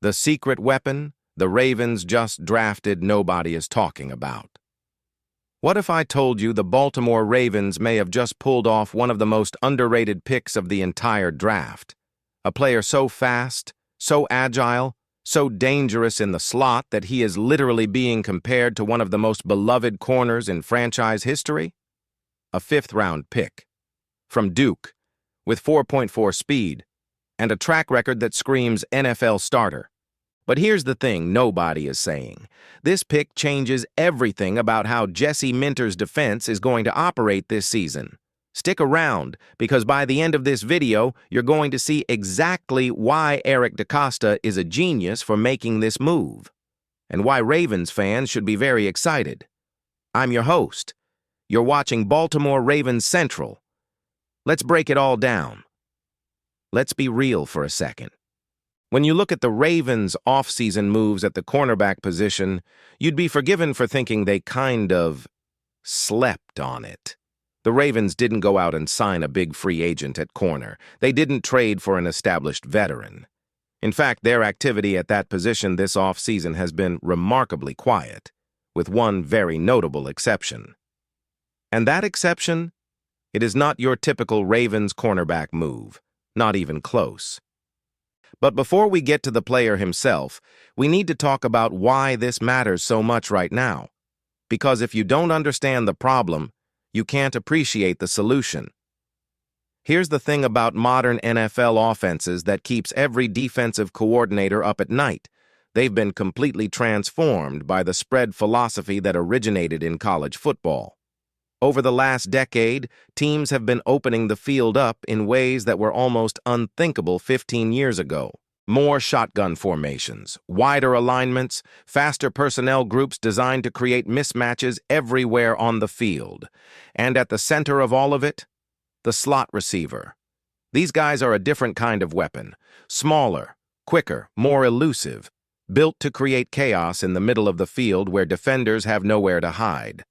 The secret weapon the Ravens just drafted nobody is talking about. What if I told you the Baltimore Ravens may have just pulled off one of the most underrated picks of the entire draft? A player so fast, so agile, so dangerous in the slot that he is literally being compared to one of the most beloved corners in franchise history? A fifth-round pick. From Duke, with 4.4 speed, and a track record that screams NFL starter. But here's the thing nobody is saying. This pick changes everything about how Jesse Minter's defense is going to operate this season. Stick around, because by the end of this video, you're going to see exactly why Eric DeCosta is a genius for making this move, and why Ravens fans should be very excited. I'm your host. You're watching Baltimore Ravens Central. Let's break it all down. Let's be real for a second. When you look at the Ravens' off-season moves at the cornerback position, you'd be forgiven for thinking they kind of slept on it. The Ravens didn't go out and sign a big free agent at corner. They didn't trade for an established veteran. In fact, their activity at that position this off-season has been remarkably quiet, with one very notable exception. And that exception? It is not your typical Ravens cornerback move, not even close. But before we get to the player himself, we need to talk about why this matters so much right now. Because if you don't understand the problem, you can't appreciate the solution. Here's the thing about modern NFL offenses that keeps every defensive coordinator up at night. They've been completely transformed by the spread philosophy that originated in college football. Over the last decade, teams have been opening the field up in ways that were almost unthinkable 15 years ago. More shotgun formations, wider alignments, faster personnel groups designed to create mismatches everywhere on the field. And at the center of all of it, the slot receiver. These guys are a different kind of weapon. Smaller, quicker, more elusive, built to create chaos in the middle of the field where defenders have nowhere to hide.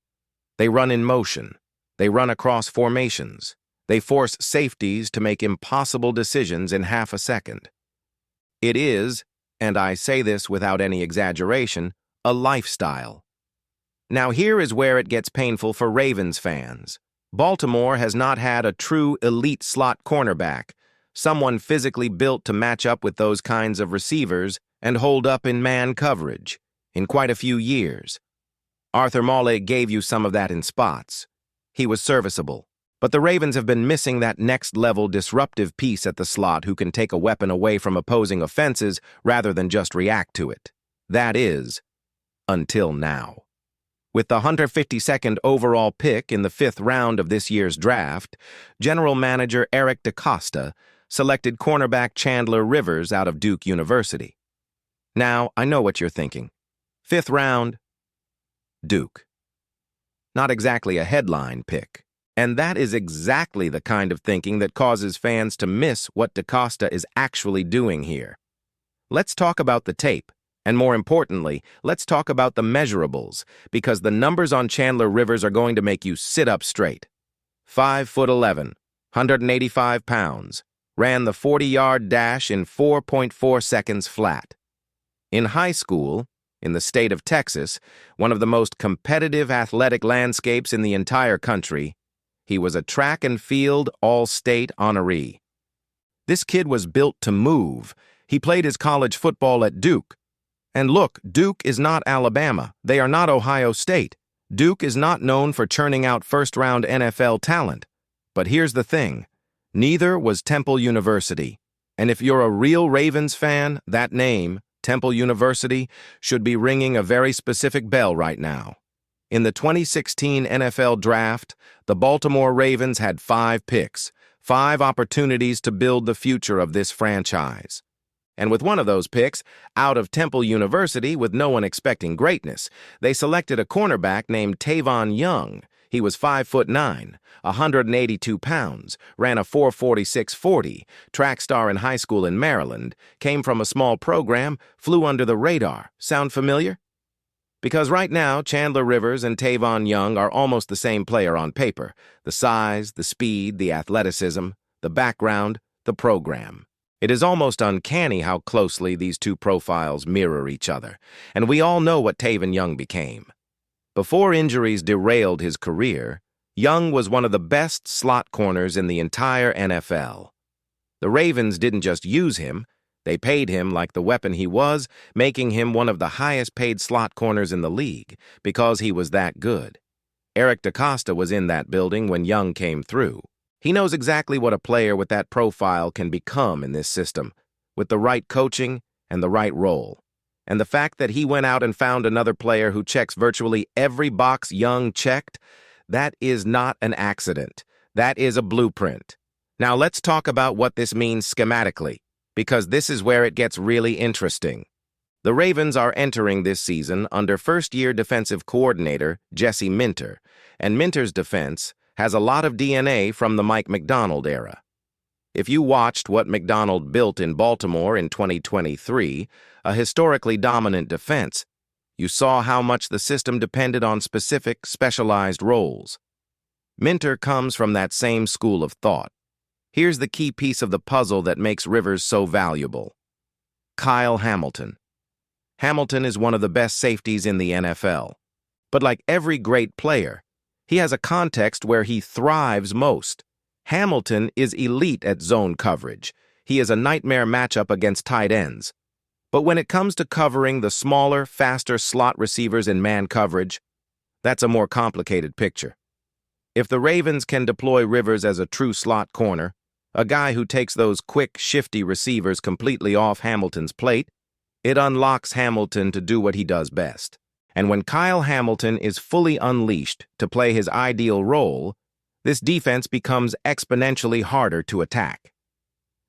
They run in motion. They run across formations. They force safeties to make impossible decisions in half a second. It is, and I say this without any exaggeration, a lifestyle. Now here is where it gets painful for Ravens fans. Baltimore has not had a true elite slot cornerback, someone physically built to match up with those kinds of receivers and hold up in man coverage, in quite a few years. Arthur Maulet gave you some of that in spots. He was serviceable. But the Ravens have been missing that next-level disruptive piece at the slot who can take a weapon away from opposing offenses rather than just react to it. That is, until now. With the 152nd overall pick in the 5th round of this year's draft, General Manager Eric DeCosta selected cornerback Chandler Rivers out of Duke University. Now, I know what you're thinking. 5th round, Duke. Not exactly a headline pick. And that is exactly the kind of thinking that causes fans to miss what DeCosta is actually doing here. Let's talk about the tape, and more importantly, let's talk about the measurables, because the numbers on Chandler Rivers are going to make you sit up straight. 5'11", 185 pounds, ran the 40-yard dash in 4.4 seconds flat. In high school, in the state of Texas, one of the most competitive athletic landscapes in the entire country, he was a track and field all-state honoree. This kid was built to move. He played his college football at Duke. And look, Duke is not Alabama. They are not Ohio State. Duke is not known for churning out first-round NFL talent. But here's the thing. Neither was Temple University. And if you're a real Ravens fan, that name, Temple University, should be ringing a very specific bell right now. In the 2016 NFL Draft, the Baltimore Ravens had 5 picks, 5 opportunities to build the future of this franchise. And with one of those picks, out of Temple University with no one expecting greatness, they selected a cornerback named Tavon Young. He was 5'9", 182 pounds, ran a 4.46 track star in high school in Maryland, came from a small program, flew under the radar. Sound familiar? Because right now, Chandler Rivers and Tavon Young are almost the same player on paper. The size, the speed, the athleticism, the background, the program. It is almost uncanny how closely these two profiles mirror each other, and we all know what Tavon Young became. Before injuries derailed his career, Young was one of the best slot corners in the entire NFL. The Ravens didn't just use him, they paid him like the weapon he was, making him one of the highest-paid slot corners in the league because he was that good. Eric DeCosta was in that building when Young came through. He knows exactly what a player with that profile can become in this system, with the right coaching and the right role. And the fact that he went out and found another player who checks virtually every box Young checked, that is not an accident. That is a blueprint. Now let's talk about what this means schematically, because this is where it gets really interesting. The Ravens are entering this season under first-year defensive coordinator Jesse Minter, and Minter's defense has a lot of DNA from the Mike Macdonald era. If you watched what Macdonald built in Baltimore in 2023, a historically dominant defense, you saw how much the system depended on specific, specialized roles. Minter comes from that same school of thought. Here's the key piece of the puzzle that makes Rivers so valuable. Kyle Hamilton. Hamilton is one of the best safeties in the NFL. But like every great player, he has a context where he thrives most. Hamilton is elite at zone coverage. He is a nightmare matchup against tight ends. But when it comes to covering the smaller, faster slot receivers in man coverage, that's a more complicated picture. If the Ravens can deploy Rivers as a true slot corner, a guy who takes those quick, shifty receivers completely off Hamilton's plate, it unlocks Hamilton to do what he does best. And when Kyle Hamilton is fully unleashed to play his ideal role, this defense becomes exponentially harder to attack.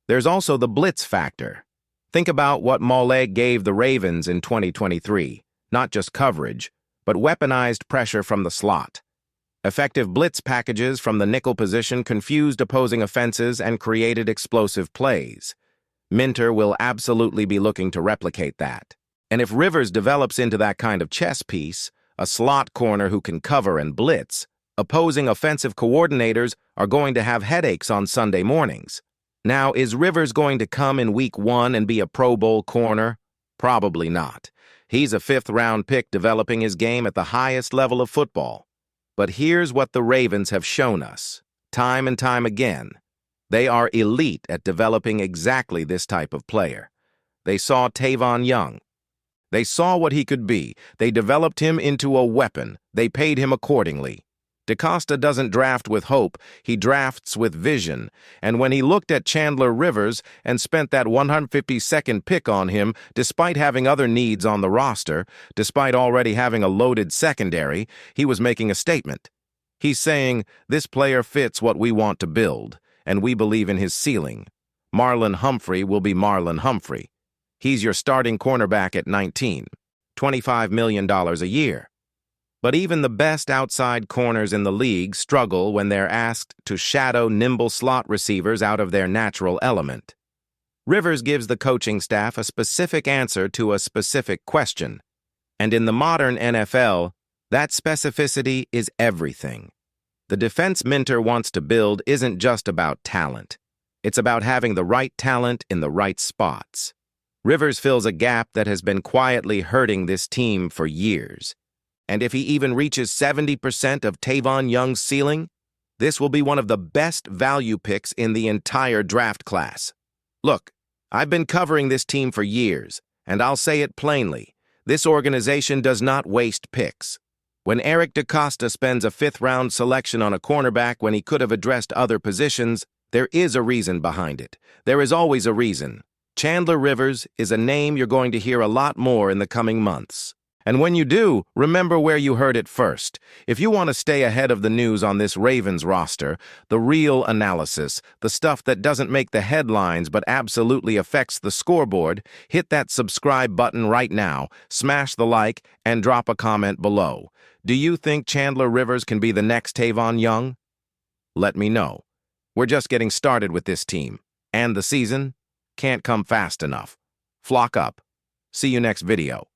There's also the blitz factor. Think about what Mole gave the Ravens in 2023, not just coverage, but weaponized pressure from the slot. Effective blitz packages from the nickel position confused opposing offenses and created explosive plays. Minter will absolutely be looking to replicate that. And if Rivers develops into that kind of chess piece, a slot corner who can cover and blitz, opposing offensive coordinators are going to have headaches on Sunday mornings. Now, is Rivers going to come in Week 1 and be a Pro Bowl corner? Probably not. He's a fifth-round pick developing his game at the highest level of football. But here's what the Ravens have shown us, time and time again. They are elite at developing exactly this type of player. They saw Tavon Young. They saw what he could be. They developed him into a weapon. They paid him accordingly. DeCosta doesn't draft with hope, he drafts with vision. And when he looked at Chandler Rivers and spent that 152nd pick on him, despite having other needs on the roster, despite already having a loaded secondary, he was making a statement. He's saying, this player fits what we want to build, and we believe in his ceiling. Marlon Humphrey will be Marlon Humphrey. He's your starting cornerback at 19, $25 million a year. But even the best outside corners in the league struggle when they're asked to shadow nimble slot receivers out of their natural element. Rivers gives the coaching staff a specific answer to a specific question. And in the modern NFL, that specificity is everything. The defense Minter wants to build isn't just about talent. It's about having the right talent in the right spots. Rivers fills a gap that has been quietly hurting this team for years. And if he even reaches 70% of Tavon Young's ceiling, this will be one of the best value picks in the entire draft class. Look, I've been covering this team for years, and I'll say it plainly. This organization does not waste picks. When Eric DeCosta spends a fifth-round selection on a cornerback when he could have addressed other positions, there is a reason behind it. There is always a reason. Chandler Rivers is a name you're going to hear a lot more in the coming months. And when you do, remember where you heard it first. If you want to stay ahead of the news on this Ravens roster, the real analysis, the stuff that doesn't make the headlines but absolutely affects the scoreboard, hit that subscribe button right now, smash the like, and drop a comment below. Do you think Chandler Rivers can be the next Tavon Young? Let me know. We're just getting started with this team, and the season can't come fast enough. Flock up. See you next video.